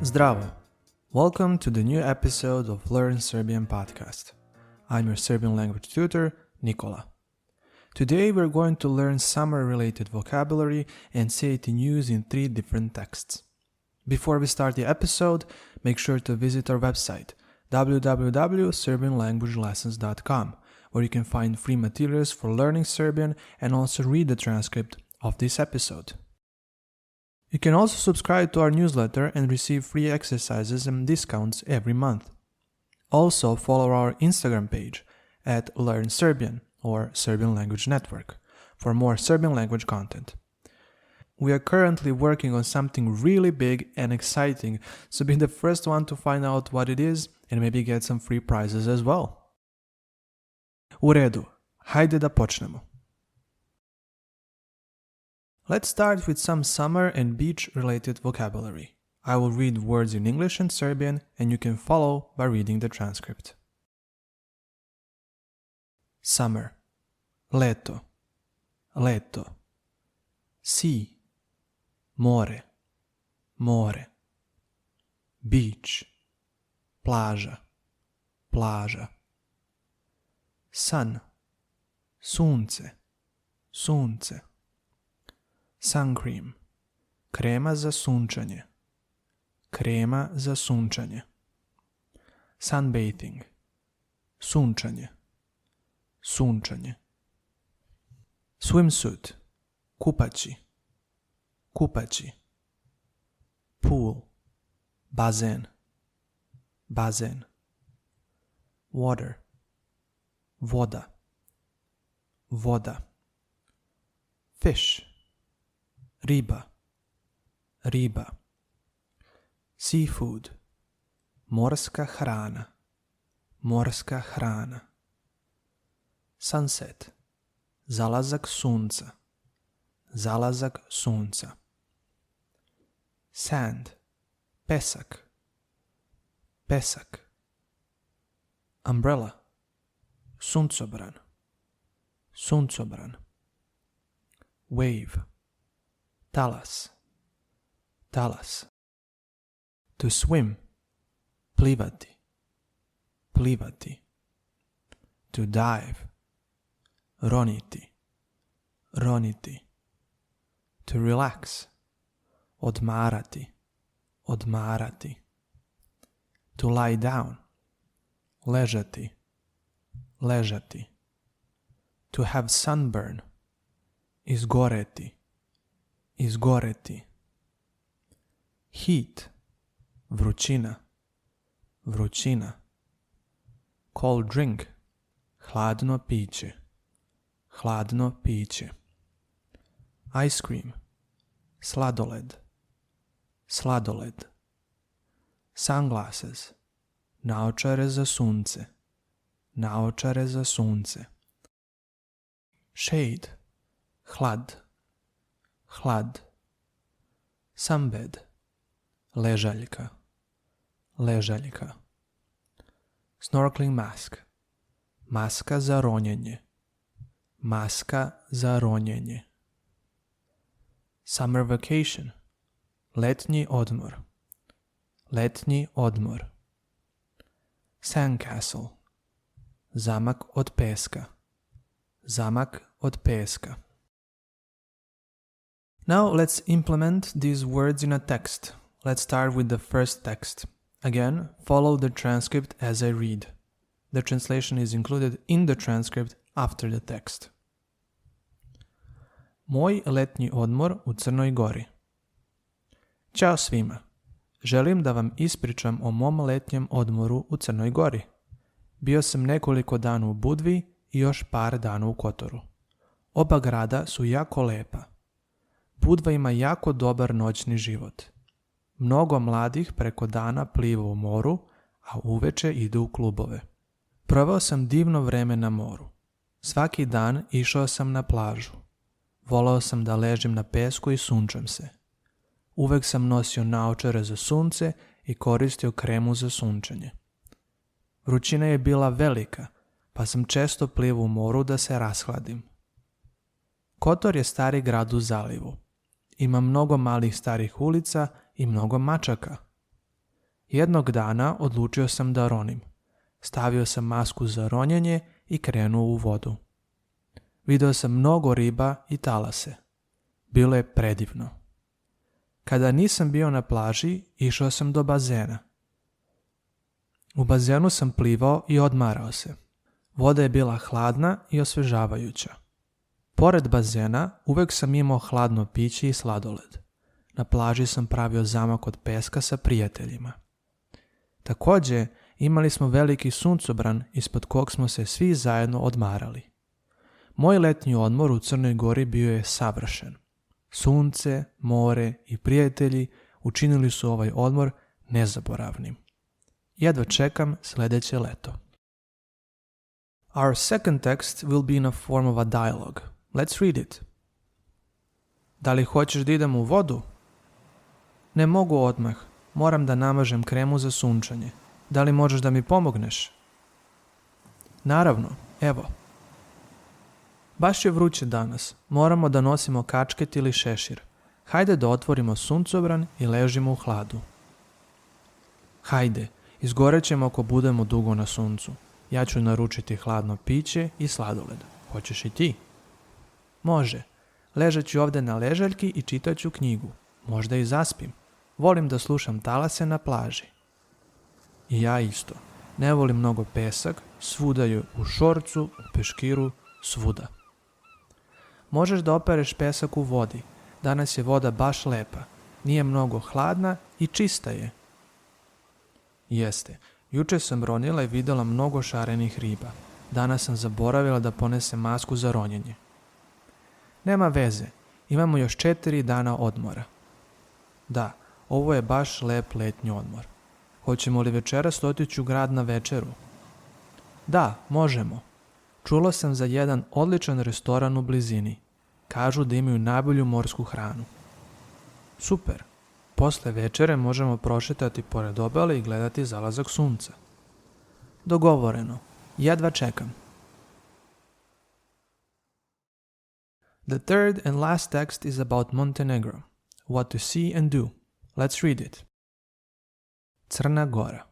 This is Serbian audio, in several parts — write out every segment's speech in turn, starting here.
Zdravo! Welcome to the new episode of Learn Serbian podcast. I'm your Serbian language tutor, Nikola. Today we're going to learn summer-related vocabulary and say it in use in 3 different texts. Before we start the episode, make sure to visit our website www.serbianlanguagelessons.com, where you can find free materials for learning Serbian and also read the transcript of this episode. You can also subscribe to our newsletter and receive free exercises and discounts every month. Also follow our Instagram page at Learn Serbian or Serbian Language Network for more Serbian language content. We are currently working on something really big and exciting, so be the first one to find out what it is and maybe get some free prizes as well. U redu, hajde da počnemo. Let's start with some summer and beach-related vocabulary. I will read words in English and Serbian, and you can follow by reading the transcript. Summer. Leto. Leto. Sea. More. More. Beach. Plaža. Plaža. Sun. Sunce. Sunce. Sun cream. Krema za sunčanje. Krema za sunčanje. Sunbathing. Sunčanje. Sunčanje. Swimsuit. Kupaći. Kupaći. Pool. Bazen. Bazen. Water. Voda. Voda. Fish. Riba. Riba. Seafood. Morska hrana. Morska hrana. Sunset. Zalazak sunca. Zalazak sunca. Sand. Pesak. Pesak. Umbrella. Suncobran. Suncobran. Wave. Talas. Talas. To swim. Plivati. Plivati. To dive. Roniti. Roniti. To relax. Odmarati. Odmarati. To lie down. Ležati. Ležati. To have sunburn. Izgoreti. Izgoreti. Heat. Vrućina. Vrućina. Cold drink. Hladno piće. Hladno piće. Ice cream. Sladoled. Sladoled. Sunglasses. Naočare za sunce. Naočare za sunce. Shade. Hlad. Hlad. Sunbed. Ležaljka. Ležaljka. Snorkeling mask. Maska za ronjenje. Maska za ronjenje. Summer vacation. Letnji odmor. Letnji odmor. Sandcastle. Zamak od peska. Zamak od peska. Now let's implement these words in a text. Let's start with the first text. Again, follow the transcript as I read. The translation is included in the transcript after the text. Moj letnji odmor u Crnoj Gori. Ćao svima. Želim da vam ispričam o mom letnjem odmoru u Crnoj Gori. Bio sam nekoliko dana u Budvi i još par dana u Kotoru. Oba grada su jako lepa. Budva ima jako dobar noćni život. Mnogo mladih preko dana pliva u moru, a uveče idu u klubove. Proveo sam divno vreme na moru. Svaki dan išao sam na plažu. Volao sam da ležim na pesku i sunčam se. Uvek sam nosio naočare za sunce i koristio kremu za sunčanje. Vrućina je bila velika, pa sam često plivao u moru da se rashladim. Kotor je stari grad u zalivu. Ima mnogo malih starih ulica i mnogo mačaka. Jednog dana odlučio sam da ronim. Stavio sam masku za ronjenje i krenuo u vodu. Video sam mnogo riba i talase. Bilo je predivno. Kada nisam bio na plaži, išao sam do bazena. U bazenu sam plivao i odmarao se. Voda je bila hladna i osvežavajuća. Pored bazena uvek sam imao hladno piće i sladoled. Na plaži sam pravio zamak od peska sa prijateljima. Također, imali smo veliki suncobran ispod kog smo se svi zajedno odmarali. Moj letnji odmor u Crnoj Gori bio je savršen. Sunce, more i prijatelji učinili su ovaj odmor nezaboravnim. Jedva čekam sljedeće leto. Our second text will be in a form of a dialogue. Let's read it. Da li hoćeš da idem u vodu? Ne mogu odmah. Moram da namažem kremu za sunčanje. Da li možeš da mi pomogneš? Naravno, evo. Baš je vruće danas. Moramo da nosimo kačket ili šešir. Hajde da otvorimo suncobran i ležimo u hladu. Hajde, izgorećemo ako budemo dugo na suncu. Ja ću naručiti hladno piće i sladoled. Hoćeš i ti? Može. Ležat ću ovdje na ležaljki i čitat ću knjigu. Možda i zaspim. Volim da slušam talase na plaži. I ja isto. Ne volim mnogo pesak, svuda je u šorcu, u peškiru, svuda. Možeš da opereš pesak u vodi. Danas je voda baš lepa. Nije mnogo hladna i čista je. Jeste. Juče sam ronila i vidjela mnogo šarenih riba. Danas sam zaboravila da ponesem masku za ronjenje. Nema veze. Imamo još 4 dana odmora. Da, ovo je baš lep letnji odmor. Hoćemo li večeras otići u grad na večeru? Da, možemo. Čulo sam za jedan odličan restoran u blizini. Kažu da imaju najbolju morsku hranu. Super. Posle večere možemo prošetati pored obale i gledati zalazak sunca. Dogovoreno. Jedva čekam. The third and last text is about Montenegro. What to see and do. Let's read it. Crna Gora.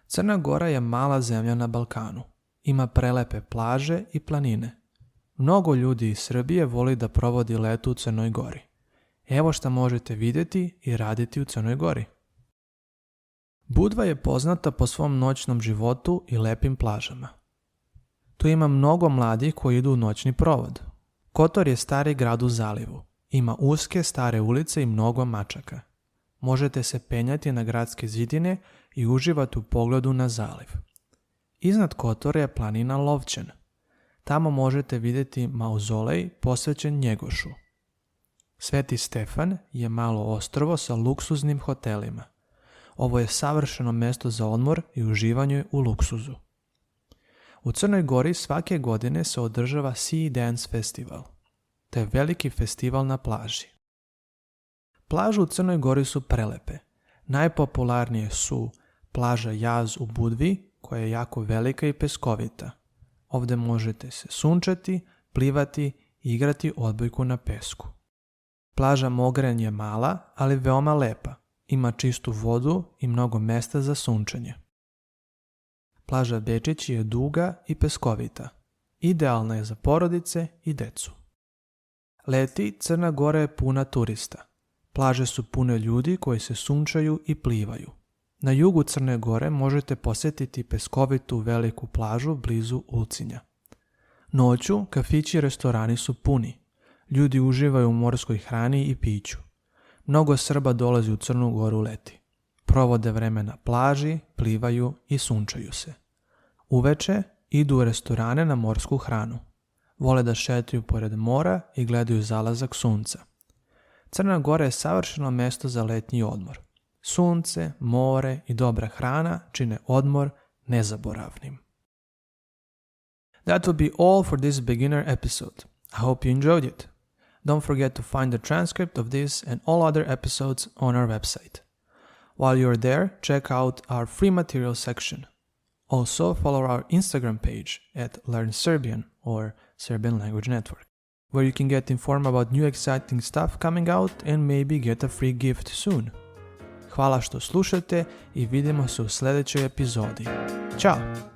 Crna Gora je mala zemlja na Balkanu. Ima prelepe plaže i planine. Mnogo ljudi iz Srbije voli da provodi leto u Crnoj Gori. Evo šta možete vidjeti i raditi u Crnoj Gori. Budva je poznata po svom noćnom životu i lepim plažama. Tu ima mnogo mladih koji idu u noćni provod. Kotor je stari grad u zalivu. Ima uske stare ulice i mnogo mačaka. Možete se penjati na gradske zidine i uživati u pogledu na zaliv. Iznad Kotora je planina Lovćen. Tamo možete vidjeti mauzolej posvećen Njegošu. Sveti Stefan je malo ostrvo sa luksuznim hotelima. Ovo je savršeno mjesto za odmor i uživanje u luksuzu. U Crnoj Gori svake godine se održava Sea Dance Festival. To je veliki festival na plaži. Plaže u Crnoj Gori su prelepe. Najpopularnije su plaža Jaz u Budvi, koja je jako velika i peskovita. Ovdje možete se sunčati, plivati i igrati odbojku na pesku. Plaža Mogren je mala, ali veoma lepa. Ima čistu vodu i mnogo mjesta za sunčanje. Plaža Bečić je duga i peskovita. Idealna je za porodice i decu. Leti Crna Gora je puna turista. Plaže su pune ljudi koji se sunčaju i plivaju. Na jugu Crne Gore možete posjetiti peskovitu veliku plažu blizu Ulcinja. Noću kafići i restorani su puni. Ljudi uživaju u morskoj hrani i piću. Mnogo Srba dolazi u Crnu Goru leti. Provode vreme na plaži, plivaju i sunčaju se. Uveče idu u restorane na morsku hranu. Vole da šetaju pored mora i gledaju zalazak sunca. Crna Gora je savršeno mjesto za letnji odmor. Sunce, more i dobra hrana čine odmor nezaboravnim. That will be all for this beginner episode. I hope you enjoyed it. Don't forget to find the transcript of this and all other episodes on our website. While you're there, check out our free material section. Also, follow our Instagram page at Learn Serbian or Serbian Language Network, where you can get informed about new exciting stuff coming out and maybe get a free gift soon. Hvala što slušate i vidimo se u sljedećoj epizodi. Ćao!